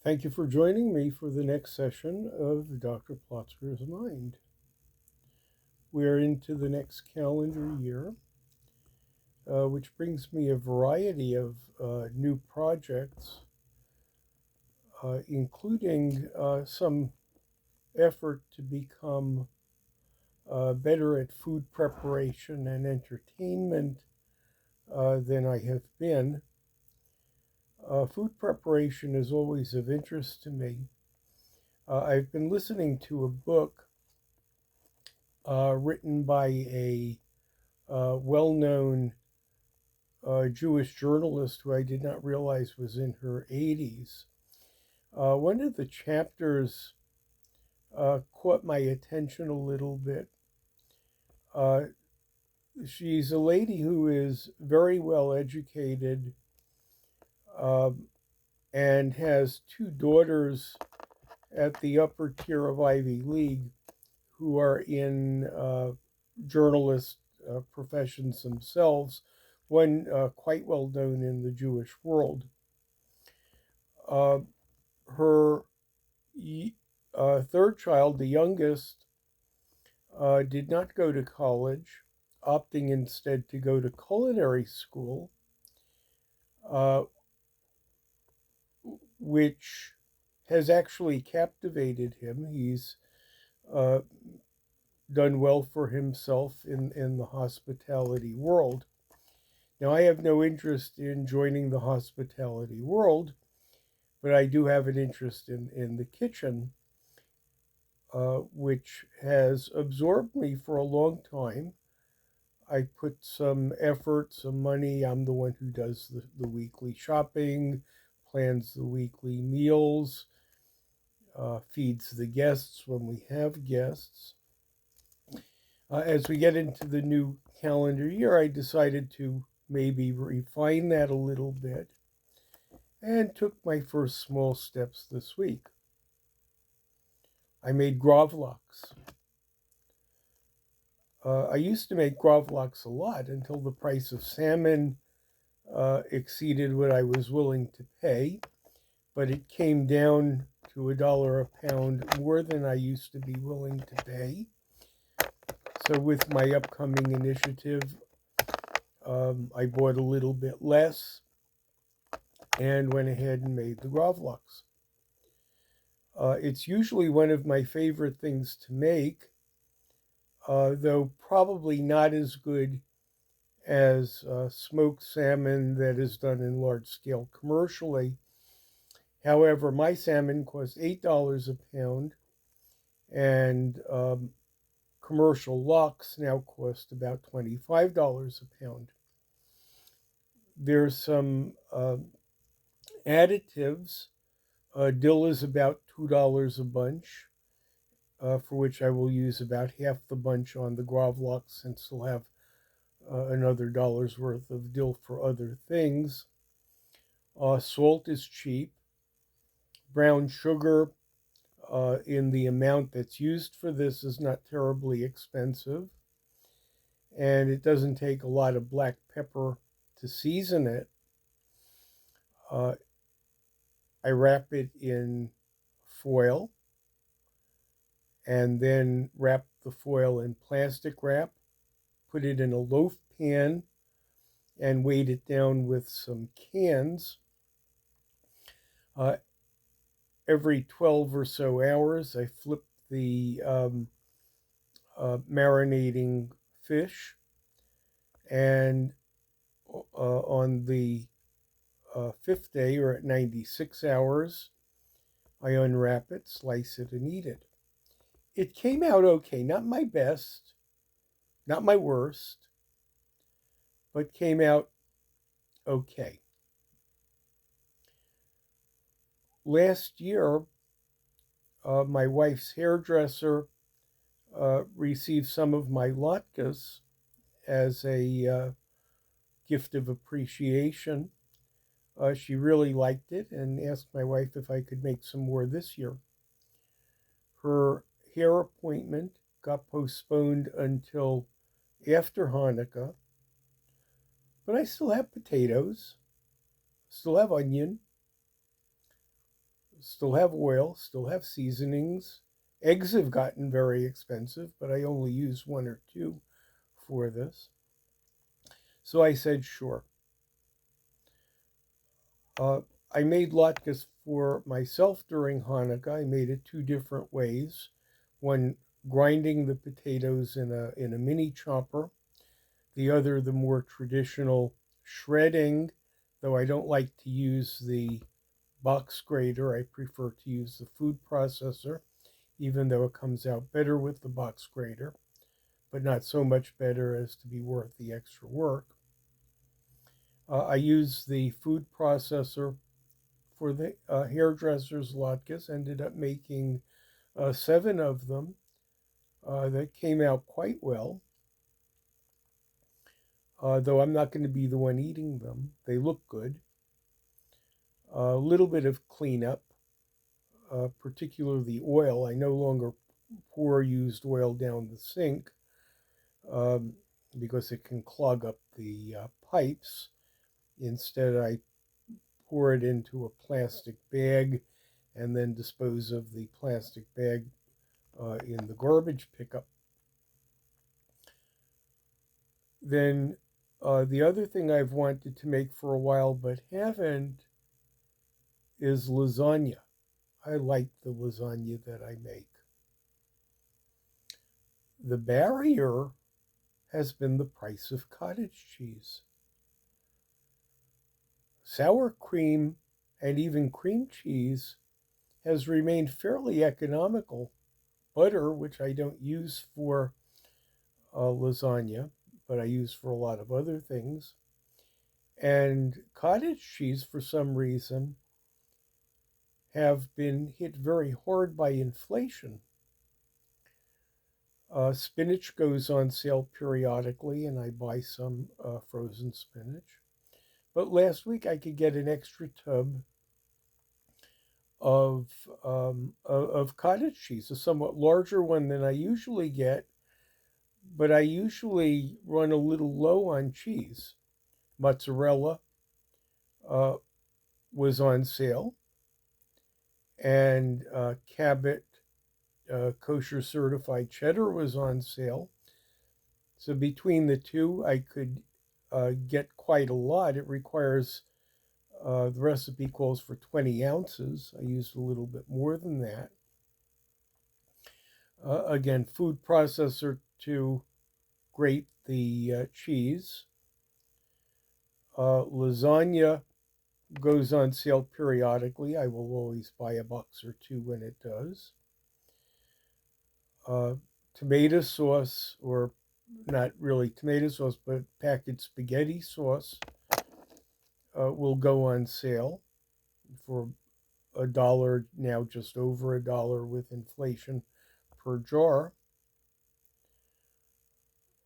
Thank you for joining me for the next session of Dr. Plotzker's Mind. We are into the next calendar year, which brings me a variety of new projects, including some effort to become better at food preparation and entertainment than I have been. Food preparation is always of interest to me. I've been listening to a book written by a well known Jewish journalist who I did not realize was in her 80s. One of the chapters caught my attention a little bit. Uh, she's a lady who is very well educated um, and has two daughters at the upper tier of Ivy League who are in journalist professions themselves, one quite well known in the Jewish world. Uh, her third child, the youngest, did not go to college, opting instead to go to culinary school, uh, which has actually captivated him. He's uh, done well for himself in the hospitality world. Now, I have no interest in joining the hospitality world, but I do have an interest in the kitchen, which has absorbed me for a long time. I put some effort, some money. I'm the one who does the weekly shopping, plans the weekly meals, feeds the guests when we have guests. As we get into the new calendar year, I decided to maybe refine that a little bit and took my first small steps this week. I made gravlax. I used to make gravlax a lot until the price of salmon exceeded what I was willing to pay, but it came down to $1 a pound more than I used to be willing to pay. So, with my upcoming initiative, I bought a little bit less and went ahead and made the gravlax. It's usually one of my favorite things to make, though probably not as good as smoked salmon that is done in large scale commercially. However, my salmon costs $8 a pound, and commercial lox now cost about $25 a pound. There's some additives. Dill is about $2 a bunch, for which I will use about half the bunch on the gravlax since we'll have another dollar's worth of dill for other things. Salt is cheap. Brown sugar in the amount that's used for this is not terribly expensive. And it doesn't take a lot of black pepper to season it. Uh, I wrap it in foil and then wrap the foil in plastic wrap, put it in a loaf pan, and weight it down with some cans. Uh, every 12 or so hours, I flip the marinating fish, and on the fifth day, or at 96 hours, I unwrap it, slice it, and eat it. It came out okay. Not my best, not my worst, but came out okay. Last year, my wife's hairdresser received some of my latkes as a gift of appreciation. She really liked it and asked my wife if I could make some more this year. Her hair appointment got postponed until after Hanukkah, but I still have potatoes, still have onion, Still have oil, still have seasonings. Eggs have gotten very expensive, but I only use one or two for this. So I said, sure. Uh, I made latkes for myself during Hanukkah. I made it two different ways. One, grinding the potatoes in a mini chopper. The other, the more traditional shredding, though I don't like to use the box grater. I prefer to use the food processor, even though it comes out better with the box grater, but not so much better as to be worth the extra work. I use the food processor for the hairdresser's latkes, ended up making 7 of them that came out quite well. Though I'm not going to be the one eating them. They look good. A little bit of cleanup, particularly the oil. I no longer pour used oil down the sink um, because it can clog up the pipes. Instead, I pour it into a plastic bag and then dispose of the plastic bag in the garbage pickup. Then the other thing I've wanted to make for a while but haven't is lasagna. I like the lasagna that I make. The barrier has been the price of cottage cheese. Sour cream and even cream cheese has remained fairly economical. Butter, which I don't use for lasagna, but I use for a lot of other things, and cottage cheese, for some reason, have been hit very hard by inflation. Spinach goes on sale periodically, and I buy some frozen spinach. But last week I could get an extra tub of of cottage cheese, a somewhat larger one than I usually get, but I usually run a little low on cheese. Mozzarella uh, was on sale, and Cabot kosher certified cheddar was on sale. So between the two, I could get quite a lot. It requires the recipe calls for 20 ounces. I used a little bit more than that. Again, food processor to grate the cheese. Lasagna goes on sale periodically. I will always buy a box or two when it does. Uh, Tomato sauce, or not really tomato sauce, but packaged spaghetti sauce, will go on sale for $1 now, just over $1 with inflation per jar.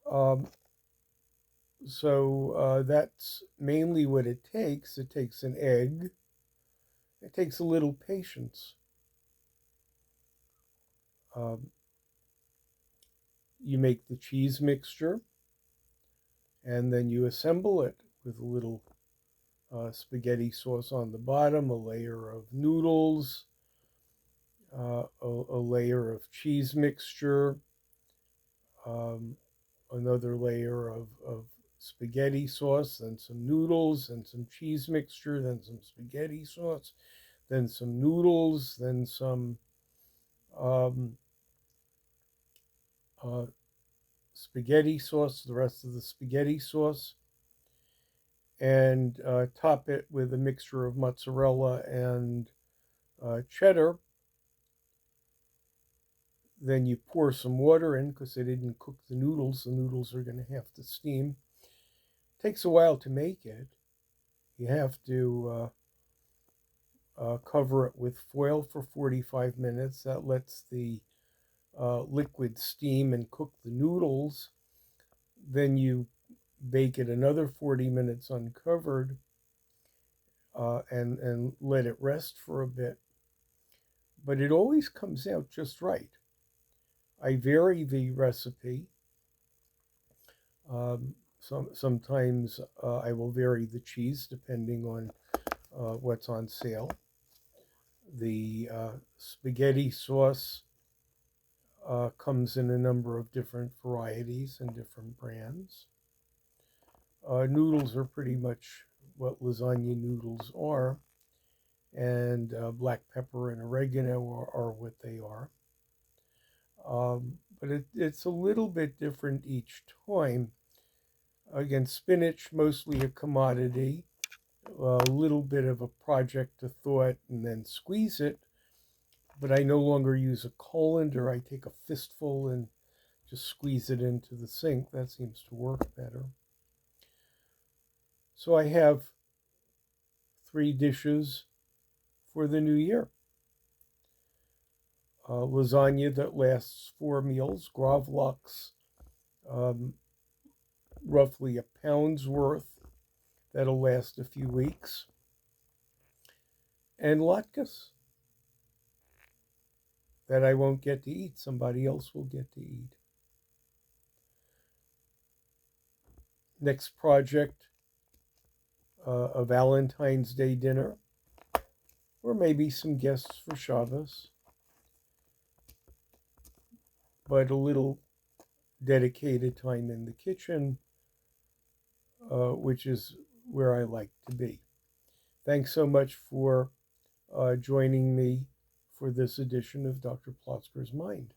Um, so that's mainly what it takes. It takes an egg. It takes a little patience. Um, you make the cheese mixture, and then you assemble it with a little spaghetti sauce on the bottom, a layer of noodles, a layer of cheese mixture, um, another layer of spaghetti sauce, then some noodles, then some cheese mixture, then some spaghetti sauce, then some noodles, then some um, uh, spaghetti sauce, the rest of the spaghetti sauce, and top it with a mixture of mozzarella and cheddar. Then you pour some water in because they didn't cook the noodles. The noodles are going to have to steam. It takes a while to make it. You have to cover it with foil for 45 minutes. That lets the liquid steam and cook the noodles. Then you bake it another 40 minutes uncovered and let it rest for a bit. But it always comes out just right. I vary the recipe. Sometimes I will vary the cheese depending on what's on sale. The spaghetti sauce comes in a number of different varieties and different brands. Noodles are pretty much what lasagna noodles are, and black pepper and oregano are what they are. But it's a little bit different each time. Again, spinach, mostly a commodity, a little bit of a project to thaw it and then squeeze it. But I no longer use a colander. I take a fistful and just squeeze it into the sink. That seems to work better. So I have 3 dishes for the new year. Lasagna that lasts 4 meals, gravlax, um, roughly a pound's worth, that'll last a few weeks, and latkes that I won't get to eat. Somebody else will get to eat. Next project, a Valentine's Day dinner, or maybe some guests for Shabbos, but a little dedicated time in the kitchen, which is where I like to be. Thanks so much for joining me for this edition of Dr. Plotzker's Mind.